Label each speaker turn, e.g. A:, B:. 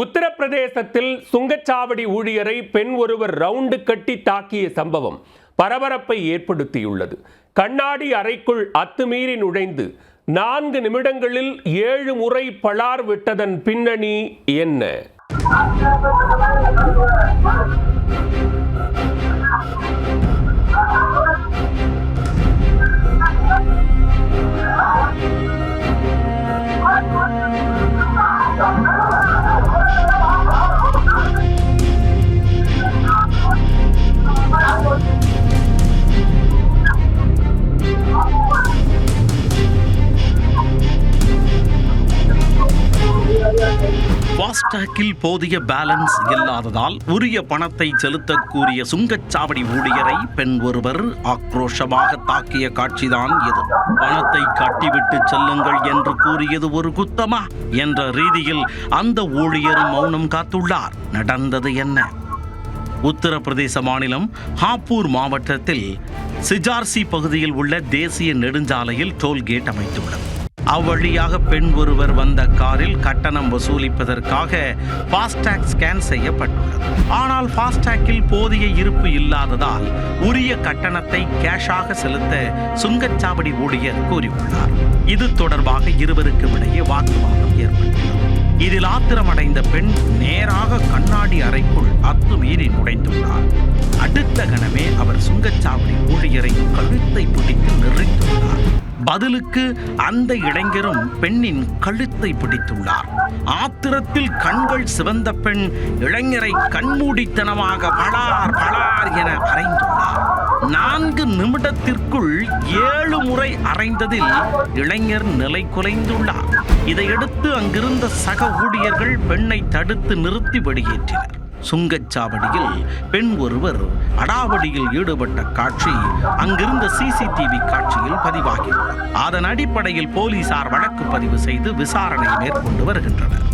A: உத்தரப்பிரதேசத்தில் சுங்கச்சாவடி ஊழியரை பெண் ஒருவர் ரவுண்டு கட்டி தாக்கிய சம்பவம் பரபரப்பை ஏற்படுத்தியுள்ளது. கண்ணாடி அறைக்குள் அத்துமீறி நுழைந்து 4 நிமிடங்களில் 7 முறை பளார் விட்டதன் பின்னணி என்ன?
B: ஃபாஸ்டாகில் போதிய பேலன்ஸ் இல்லாததால் உரிய பணத்தை செலுத்தக் கூறிய சுங்கச்சாவடி ஊழியரை பெண் ஒருவர் ஆக்ரோஷமாக தாக்கிய காட்சிதான் இது. பணத்தை கட்டிவிட்டு செல்லுங்கள் என்று கூறியது ஒரு குத்தமா என்ற ரீதியில் அந்த ஊழியர் மௌனம் காத்துள்ளார். நடந்தது என்ன? உத்தரப்பிரதேச மாநிலம் ஹாப்பூர் மாவட்டத்தில் சிஜார்சி பகுதியில் உள்ள தேசிய நெடுஞ்சாலையில் டோல்கேட் அமைத்துள்ளது. அவ்வழியாக பெண் ஒருவர் வந்த காரில் கட்டணம் வசூலிப்பதற்காக ஃபாஸ்டாக் ஸ்கேன் செய்யப்பட்டுள்ளது. ஆனால் ஃபாஸ்டாக்கில் போதிய இருப்பு இல்லாததால் உரிய கட்டணத்தை கேஷாக செலுத்த சுங்கச்சாவடி ஊழியர் கூறியுள்ளார். இது தொடர்பாக இருவருக்கும் இடையே வாக்குவாதம் ஏற்பட்டுள்ளது. இதில் ஆத்திரமடைந்த பெண் நேராக கண்ணாடி அறைக்குள் அத்துமீறி நுழைந்துள்ளார். அடுத்த கணமே அவர் சுங்கச்சாவடி ஊழியரை கழுத்தை பிடித்து நெறித்துள்ளார். பதிலுக்கு அந்த இளைஞரும் பெண்ணின் கழுத்தை பிடித்துள்ளார். ஆத்திரத்தில் கண்கள் சிவந்த பெண் இளைஞரை கண்மூடித்தனமாக பளார் பளார் என அறைந்துள்ளார். 4 நிமிடத்திற்குள் 7 முறை அறைந்ததில் இளைஞர் நிலை குலைந்துள்ளார். இதையடுத்து அங்கிருந்த சக ஊழியர்கள் பெண்ணை தடுத்து நிறுத்தி வெளியேற்றினர். சுங்கச்சாவடியில் பெண் ஒருவர் அடாவடியில் ஈடுபட்ட காட்சி அங்கிருந்த சிசிடிவி காட்சியில் பதிவாகியுள்ளது. அதன் அடிப்படையில் போலீசார் வழக்கு பதிவு செய்து விசாரணை மேற்கொண்டு வருகின்றனர்.